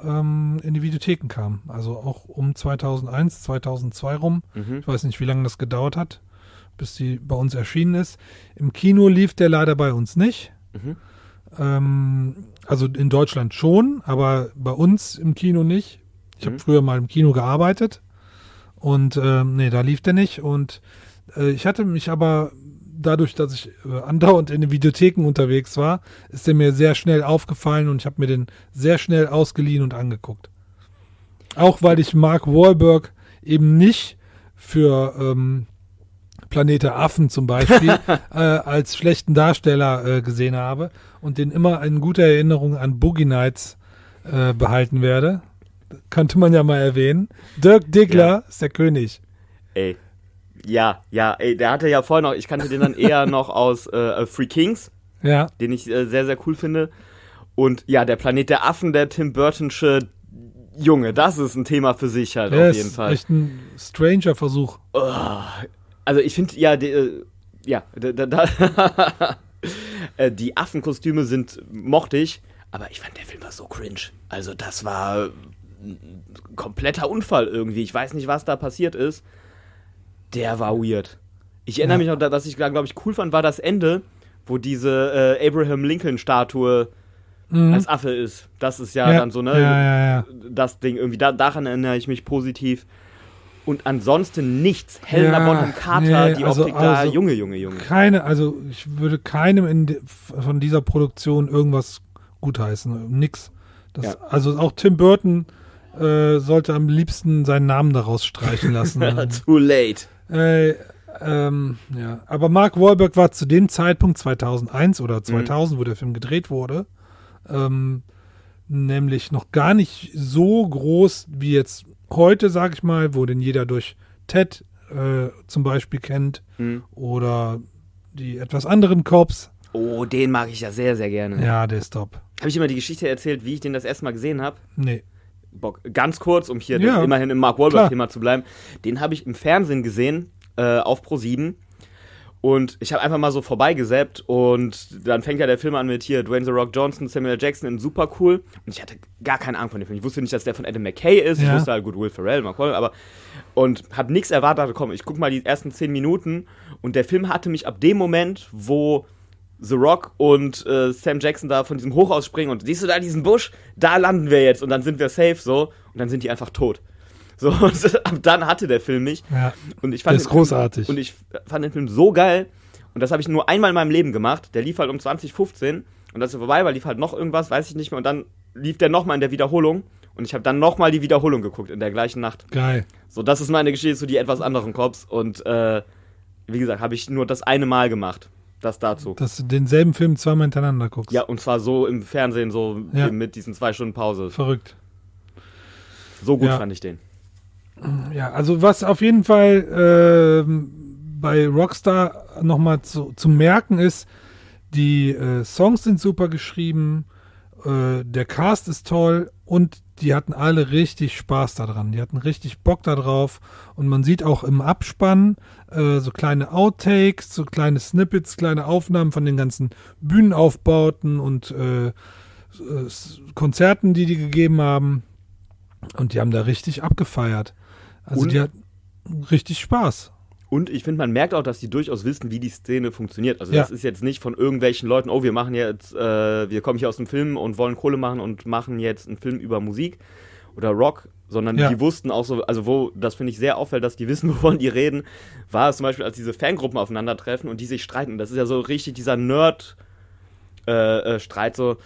in die Videotheken kam. Also auch um 2001, 2002 rum. Ich weiß nicht, wie lange das gedauert hat, bis die bei uns erschienen ist. Im Kino lief der leider bei uns nicht. Also in Deutschland schon, aber bei uns im Kino nicht. Ich habe früher mal im Kino gearbeitet. Und da lief der nicht. Und ich hatte mich aber, dadurch, dass ich andauernd in den Videotheken unterwegs war, ist der mir sehr schnell aufgefallen und ich habe mir den sehr schnell ausgeliehen und angeguckt. Auch weil ich Mark Wahlberg eben nicht für Planet der Affen zum Beispiel als schlechten Darsteller gesehen habe und den immer in guter Erinnerung an Boogie Nights behalten werde. Könnte man ja mal erwähnen. Dirk Diggler ist der König. Ey. Ja, ey, der hatte ja vorher noch, ich kannte den dann eher noch aus Three Kings, den ich sehr, sehr cool finde. Und ja, der Planet der Affen, der Tim Burtonsche Junge, das ist ein Thema für sich halt auf jeden Fall. Echt ein stranger Versuch. Also ich finde, die Affenkostüme mochte ich, aber ich fand, der Film war so cringe. Also das war ein kompletter Unfall irgendwie. Ich weiß nicht, was da passiert ist. Der war weird. Ich erinnere mich noch, was ich, glaube ich, cool fand, war das Ende, wo diese Abraham Lincoln-Statue als Affe ist. Das ist dann so, ne? Das Ding irgendwie. Daran erinnere ich mich positiv. Und ansonsten nichts. Helena Bonham Carter, die Optik da, Junge. Ich würde keinem von dieser Produktion irgendwas gutheißen. Nix. Also auch Tim Burton sollte am liebsten seinen Namen daraus streichen lassen. Too late. Aber Mark Wahlberg war zu dem Zeitpunkt 2001 oder 2000, wo der Film gedreht wurde, nämlich noch gar nicht so groß wie jetzt heute, sag ich mal, wo den jeder durch Ted zum Beispiel kennt oder die etwas anderen Cops. Oh, den mag ich ja sehr, sehr gerne. Ja, der ist top. Habe ich immer die Geschichte erzählt, wie ich den das erste Mal gesehen habe? Nee. Ganz kurz, um hier immerhin im Mark Wahlberg-Thema zu bleiben. Den habe ich im Fernsehen gesehen, auf Pro7. Und ich habe einfach mal so vorbeigesappt und dann fängt ja der Film an mit hier Dwayne The Rock Johnson, Samuel Jackson in super cool. Und ich hatte gar keine Ahnung von dem Film. Ich wusste nicht, dass der von Adam McKay ist. Ich wusste halt, gut, Will Ferrell, Mark Wahlberg, aber und habe nichts erwartet. Komm, ich guck mal die ersten 10 Minuten und der Film hatte mich ab dem Moment, wo The Rock und Sam Jackson da von diesem Hochhaus springen und siehst du da diesen Busch? Da landen wir jetzt und dann sind wir safe so und dann sind die einfach tot. So, und ab dann hatte der Film mich. Ja, und ich fand der ist großartig. Und ich fand den Film so geil und das habe ich nur einmal in meinem Leben gemacht. Der lief halt um 2015 und als er vorbei war, lief halt noch irgendwas, weiß ich nicht mehr und dann lief der nochmal in der Wiederholung und ich habe dann nochmal die Wiederholung geguckt in der gleichen Nacht. Geil. So, das ist meine Geschichte zu die etwas anderen Cops und wie gesagt, habe ich nur das eine Mal gemacht. Das dazu. Dass du denselben Film zweimal hintereinander guckst. Ja, und zwar so im Fernsehen, so mit diesen 2 Stunden Pause. Verrückt. So gut fand ich den. Ja, also was auf jeden Fall bei Rockstar nochmal zu merken ist, die Songs sind super geschrieben, der Cast ist toll und die hatten alle richtig Spaß daran. Die hatten richtig Bock da drauf und man sieht auch im Abspann so kleine Outtakes, so kleine Snippets, kleine Aufnahmen von den ganzen Bühnenaufbauten und Konzerten, die gegeben haben und die haben da richtig abgefeiert. Also die hatten richtig Spaß. Und ich finde, man merkt auch, dass die durchaus wissen, wie die Szene funktioniert. Also das ist jetzt nicht von irgendwelchen Leuten, oh, wir machen jetzt, wir kommen hier aus dem Film und wollen Kohle machen und machen jetzt einen Film über Musik oder Rock, sondern die wussten auch so, also wo, das finde ich sehr auffällt, dass die wissen, wovon die reden, war es zum Beispiel, als diese Fangruppen aufeinandertreffen und die sich streiten. Das ist ja so richtig dieser Nerd-Streit, so,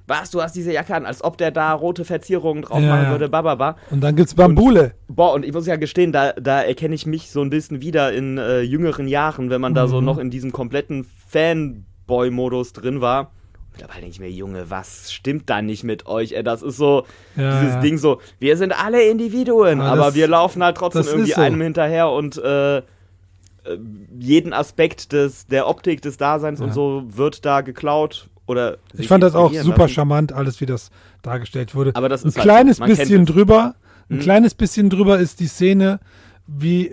was, du hast diese Jacke an, als ob der da rote Verzierungen drauf machen würde, bababa. Und dann gibt's Bambule. Und ich muss ja gestehen, da erkenne ich mich so ein bisschen wieder in jüngeren Jahren, wenn man da so noch in diesem kompletten Fanboy-Modus drin war. Mittlerweile denke ich mir, Junge, was stimmt da nicht mit euch? Das ist so, dieses Ding so, wir sind alle Individuen, aber wir laufen halt trotzdem irgendwie einem hinterher und jeden Aspekt der Optik des Daseins und so wird da geklaut. Oder ich fand das auch super charmant, alles wie das dargestellt wurde. Aber das ist ein kleines bisschen drüber ist die Szene, wie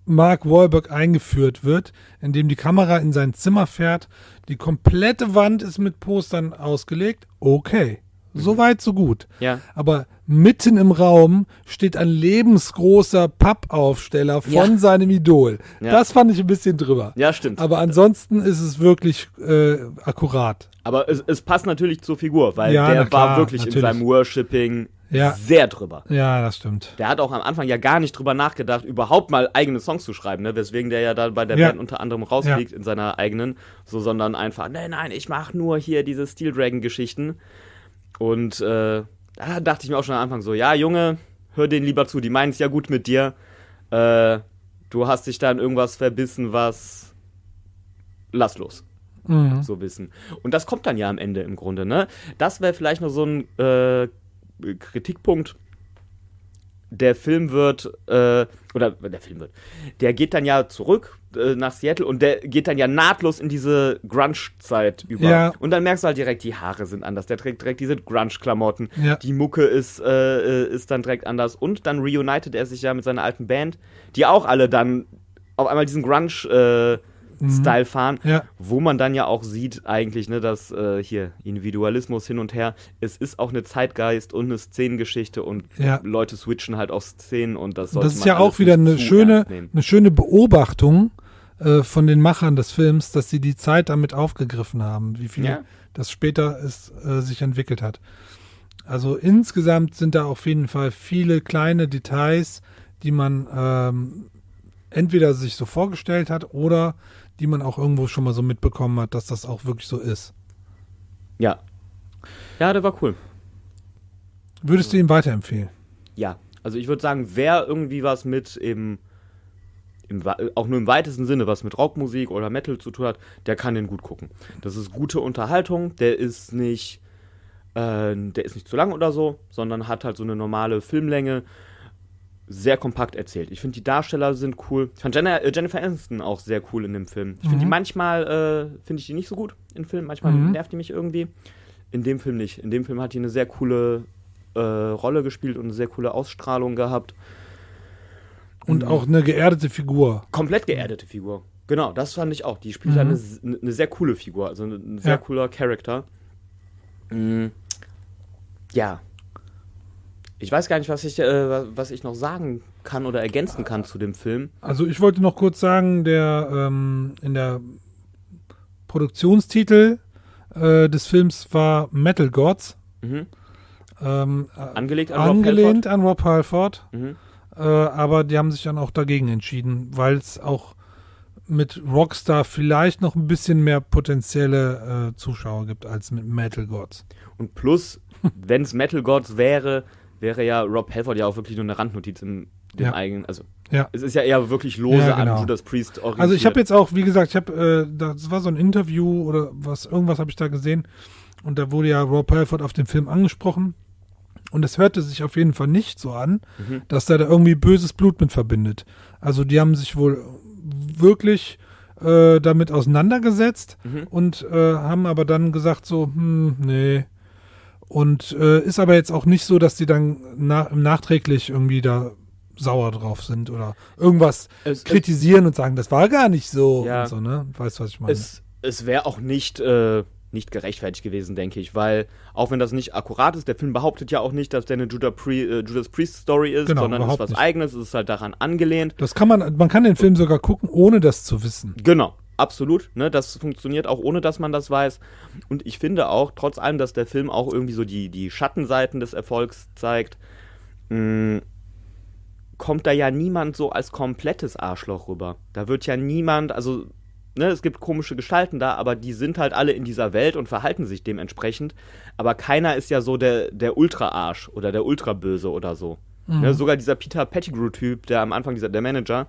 Mark Wahlberg eingeführt wird, indem die Kamera in sein Zimmer fährt. Die komplette Wand ist mit Postern ausgelegt. Okay, so weit, so gut. Ja. Aber mitten im Raum steht ein lebensgroßer Pappaufsteller von seinem Idol. Ja. Das fand ich ein bisschen drüber. Ja, stimmt. Aber ansonsten ist es wirklich akkurat. Aber es passt natürlich zur Figur, weil der war wirklich in seinem Worshipping sehr drüber. Ja, das stimmt. Der hat auch am Anfang ja gar nicht drüber nachgedacht, überhaupt mal eigene Songs zu schreiben, ne? Weswegen der ja da bei der Band unter anderem rausfliegt in seiner eigenen, sondern einfach, nein, ich mach nur hier diese Steel Dragon-Geschichten. Und da dachte ich mir auch schon am Anfang so, ja, Junge, hör denen lieber zu, die meinen es ja gut mit dir. du hast dich da in irgendwas verbissen, was lass los. So wissen. Und das kommt dann ja am Ende im Grunde, ne? Das wäre vielleicht noch so ein Kritikpunkt. Der geht dann ja zurück nach Seattle und der geht dann ja nahtlos in diese Grunge-Zeit über. Ja. Und dann merkst du halt direkt, die Haare sind anders, der trägt direkt diese Grunge-Klamotten, die Mucke ist dann direkt anders und dann reunited er sich ja mit seiner alten Band, die auch alle dann auf einmal diesen Grunge-Style fahren, wo man dann ja auch sieht eigentlich, ne, dass hier Individualismus hin und her, es ist auch eine Zeitgeist und eine Szenengeschichte und Leute switchen halt auf Szenen und das sollte man ist ja auch wieder eine schöne Beobachtung von den Machern des Films, dass sie die Zeit damit aufgegriffen haben, wie viel das später sich entwickelt hat. Also insgesamt sind da auf jeden Fall viele kleine Details, die man entweder sich so vorgestellt hat oder die man auch irgendwo schon mal so mitbekommen hat, dass das auch wirklich so ist. Ja. Ja, der war cool. Würdest du ihm weiterempfehlen? Ja. Also ich würde sagen, wer irgendwie was mit auch nur im weitesten Sinne was mit Rockmusik oder Metal zu tun hat, der kann den gut gucken. Das ist gute Unterhaltung, der ist nicht zu lang oder so, sondern hat halt so eine normale Filmlänge. Sehr kompakt erzählt. Ich finde, die Darsteller sind cool. Ich fand Jennifer Aniston auch sehr cool in dem Film. Ich finde die manchmal, finde ich die nicht so gut in Filmen. Manchmal nervt die mich irgendwie. In dem Film nicht. In dem Film hat die eine sehr coole Rolle gespielt und eine sehr coole Ausstrahlung gehabt. Und auch eine geerdete Figur. Komplett geerdete Figur. Genau, das fand ich auch. Die spielt eine sehr coole Figur. Also ein sehr cooler Charakter. Ja. Ich weiß gar nicht, was ich noch sagen kann oder ergänzen kann zu dem Film. Also ich wollte noch kurz sagen, in der Produktionstitel des Films war Metal Gods. Angelehnt an Rob Halford. Aber die haben sich dann auch dagegen entschieden, weil es auch mit Rockstar vielleicht noch ein bisschen mehr potenzielle Zuschauer gibt als mit Metal Gods. Und plus, wenn es Metal Gods wäre ja Rob Halford ja auch wirklich nur eine Randnotiz im eigenen, also es ist ja eher wirklich lose an Judas Priest orientiert. Also ich habe jetzt auch, wie gesagt, das war so ein Interview oder irgendwas habe ich da gesehen und da wurde ja Rob Halford auf den Film angesprochen und es hörte sich auf jeden Fall nicht so an, dass da irgendwie böses Blut mit verbindet. Also die haben sich wohl wirklich damit auseinandergesetzt und haben aber dann gesagt so, nee. Und ist aber jetzt auch nicht so, dass die dann nachträglich irgendwie da sauer drauf sind oder irgendwas kritisieren und sagen, das war gar nicht so. Ja. Und so, ne? Weißt du, was ich meine? Es wäre auch nicht gerechtfertigt gewesen, denke ich, weil, auch wenn das nicht akkurat ist, der Film behauptet ja auch nicht, dass der eine Judas Priest Story ist, sondern es ist was Eigenes, es ist halt daran angelehnt. Man kann den Film sogar gucken, ohne das zu wissen. Genau. Absolut, ne, das funktioniert auch ohne, dass man das weiß. Und ich finde auch, trotz allem, dass der Film auch irgendwie so die Schattenseiten des Erfolgs zeigt, kommt da ja niemand so als komplettes Arschloch rüber. Da wird ja niemand, also, ne, es gibt komische Gestalten da, aber die sind halt alle in dieser Welt und verhalten sich dementsprechend. Aber keiner ist ja so der Ultra-Arsch oder der Ultra-Böse oder so. Ne, sogar dieser Peter Pettigrew-Typ, der am Anfang der Manager,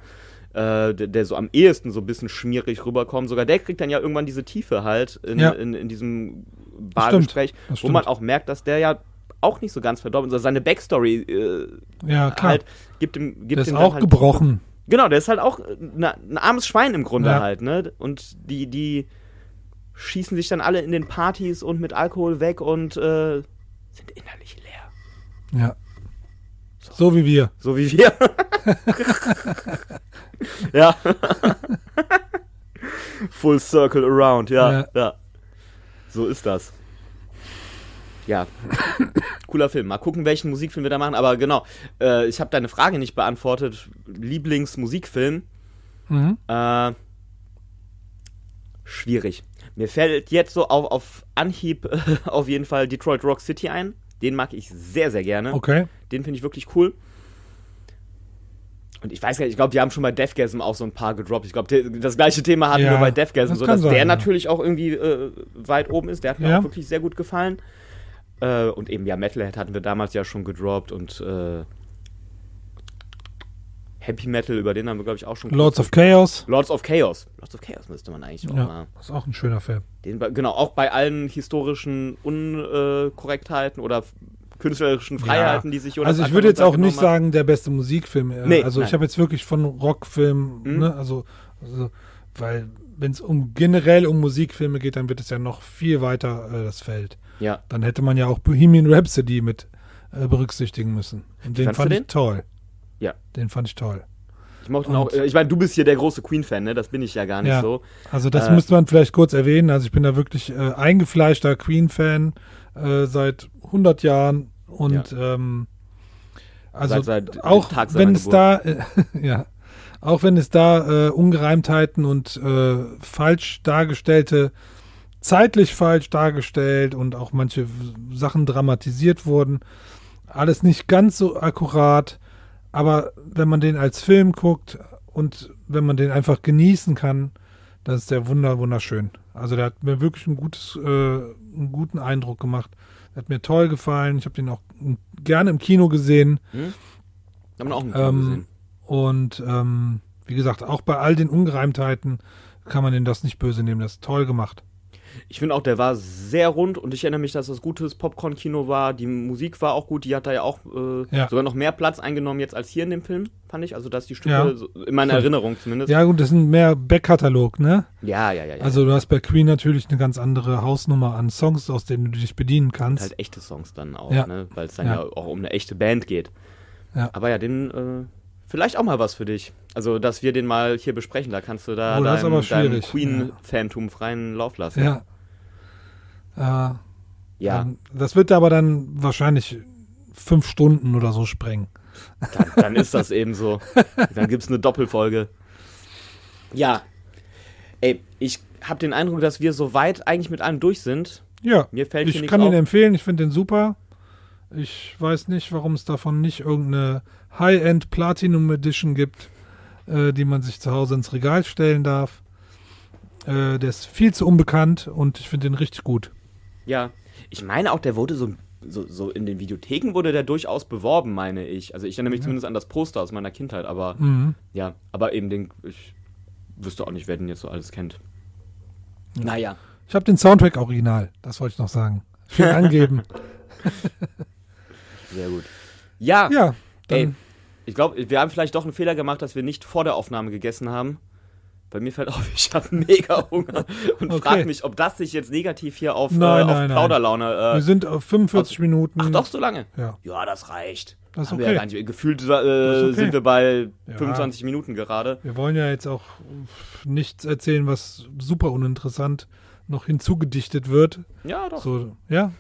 der so am ehesten so ein bisschen schmierig rüberkommt, sogar der kriegt dann ja irgendwann diese Tiefe halt in diesem Bargespräch, wo man auch merkt, dass der ja auch nicht so ganz verdorben ist. Also seine Backstory halt gibt ihm der ist dann auch halt gebrochen. Genau, der ist halt auch ein armes Schwein im Grunde halt, ne? Und die schießen sich dann alle in den Partys und mit Alkohol weg und sind innerlich leer. Ja. So wie wir. So wie wir. Ja. Full circle around, ja. So ist das. Ja. Cooler Film. Mal gucken, welchen Musikfilm wir da machen. Aber genau, ich habe deine Frage nicht beantwortet. Lieblingsmusikfilm? Schwierig. Mir fällt jetzt so auf Anhieb auf jeden Fall Detroit Rock City ein. Den mag ich sehr, sehr gerne. Okay. Den finde ich wirklich cool. Und ich weiß gar nicht, ich glaube, die haben schon bei Deathgasm auch so ein paar gedroppt. Ich glaube, das gleiche Thema hatten wir bei Deathgasm, so dass der natürlich auch irgendwie weit oben ist. Der hat mir auch wirklich sehr gut gefallen. Und eben, Metalhead hatten wir damals ja schon gedroppt und Happy Metal, über den haben wir, glaube ich, auch schon Lords of Chaos. Lords of Chaos müsste man eigentlich auch mal. Das ist auch ein schöner Film. Genau, auch bei allen historischen Unkorrektheiten oder künstlerischen Freiheiten, die sich Also ich würde jetzt auch nicht sagen, der beste Musikfilm. Nee, also ich habe jetzt wirklich von Rockfilmen, ne, also weil wenn es generell um Musikfilme geht, dann wird es ja noch viel weiter das Feld. Ja. Dann hätte man ja auch Bohemian Rhapsody mit berücksichtigen müssen. Und den fand ich toll. Ja. Den fand ich toll. Ich mochte ihn auch. Ich meine, du bist hier der große Queen-Fan, ne? Das bin ich ja gar nicht so. Also das müsste man vielleicht kurz erwähnen. Also ich bin da wirklich eingefleischter Queen-Fan seit 100 Jahren. Und also seit auch wenn es da auch wenn es da Ungereimtheiten und zeitlich falsch dargestellt und auch manche Sachen dramatisiert wurden, alles nicht ganz so akkurat, aber wenn man den als Film guckt und wenn man den einfach genießen kann, dann ist der wunderschön. Also der hat mir wirklich einen guten Eindruck gemacht. Der hat mir toll gefallen. Ich habe den auch gerne im Kino gesehen. Haben wir auch im Kino gesehen. Und wie gesagt, auch bei all den Ungereimtheiten kann man den das nicht böse nehmen. Das ist toll gemacht. Ich finde auch, der war sehr rund und ich erinnere mich, dass das gutes Popcorn-Kino war. Die Musik war auch gut. Die hat da ja auch sogar noch mehr Platz eingenommen jetzt als hier in dem Film, fand ich. Also dass die Stücke, in meiner Erinnerung zumindest. Ja gut, das ist ein mehr Backkatalog, ne? Ja. Also du hast bei Queen natürlich eine ganz andere Hausnummer an Songs, aus denen du dich bedienen kannst. Und halt echte Songs dann auch, ne? Weil es dann ja auch um eine echte Band geht. Ja. Aber ja, den vielleicht auch mal was für dich. Also, dass wir den mal hier besprechen. Da kannst du da dein Queen-Phantom freien Lauf lassen. Ja. Das wird aber dann wahrscheinlich 5 Stunden oder so sprengen. Dann ist das eben so. Dann gibt es eine Doppelfolge. Ja. Ey, ich habe den Eindruck, dass wir soweit eigentlich mit allem durch sind. Ja, mir fällt ich kann ihn empfehlen. Ich finde den super. Ich weiß nicht, warum es davon nicht irgendeine High-End Platinum Edition gibt, die man sich zu Hause ins Regal stellen darf. Der ist viel zu unbekannt und ich finde den richtig gut. Ja, ich meine auch, der wurde so in den Videotheken wurde der durchaus beworben, meine ich. Also ich erinnere mich zumindest an das Poster aus meiner Kindheit, aber ja, aber eben ich wüsste auch nicht, wer den jetzt so alles kennt. Ja. Naja. Ich habe den Soundtrack original, das wollte ich noch sagen. Schön angeben. Sehr gut. Ja, dann ich glaube, wir haben vielleicht doch einen Fehler gemacht, dass wir nicht vor der Aufnahme gegessen haben. Bei mir fällt auf, ich habe mega Hunger und frage mich, ob das sich jetzt negativ hier auf Plauderlaune... wir sind auf 45 Minuten. Ach doch, so lange? Ja, das reicht. Das ist okay. Wir ja gar nicht, gefühlt sind wir bei 25 Minuten gerade. Wir wollen ja jetzt auch nichts erzählen, was super uninteressant noch hinzugedichtet wird. Ja, doch. So, ja?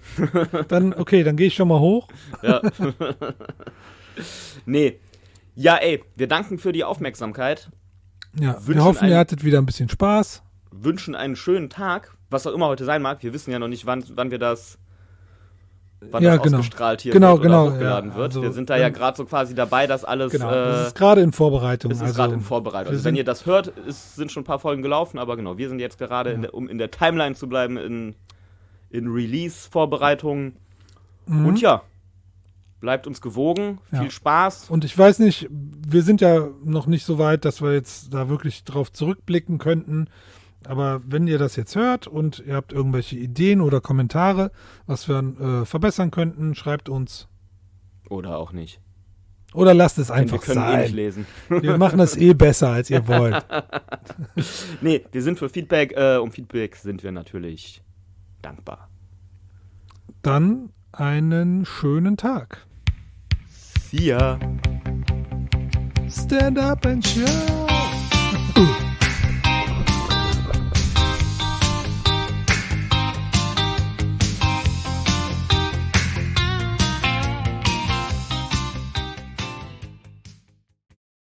Dann gehe ich schon mal hoch. Ja. Nee. Ja, wir danken für die Aufmerksamkeit. Ja, wir hoffen, ihr hattet wieder ein bisschen Spaß. Wünschen einen schönen Tag, was auch immer heute sein mag. Wir wissen ja noch nicht, wann das ausgestrahlt hier wird oder hochgeladen wird. Also, wir sind da ja gerade so quasi dabei, dass alles... Genau, das ist gerade in Vorbereitung. Also wenn ihr das hört, sind schon ein paar Folgen gelaufen, aber genau, wir sind jetzt gerade, um in der Timeline zu bleiben, in Release-Vorbereitungen. Und ja, bleibt uns gewogen, viel Spaß. Und ich weiß nicht, wir sind ja noch nicht so weit, dass wir jetzt da wirklich drauf zurückblicken könnten. Aber wenn ihr das jetzt hört und ihr habt irgendwelche Ideen oder Kommentare, was wir verbessern könnten, schreibt uns. Oder auch nicht. Oder lasst es einfach sein. Wir können nicht lesen. Wir machen das besser, als ihr wollt. Nee, wir sind für Feedback. Um Feedback sind wir natürlich dankbar. Dann einen schönen Tag. See ya. Stand up and shout.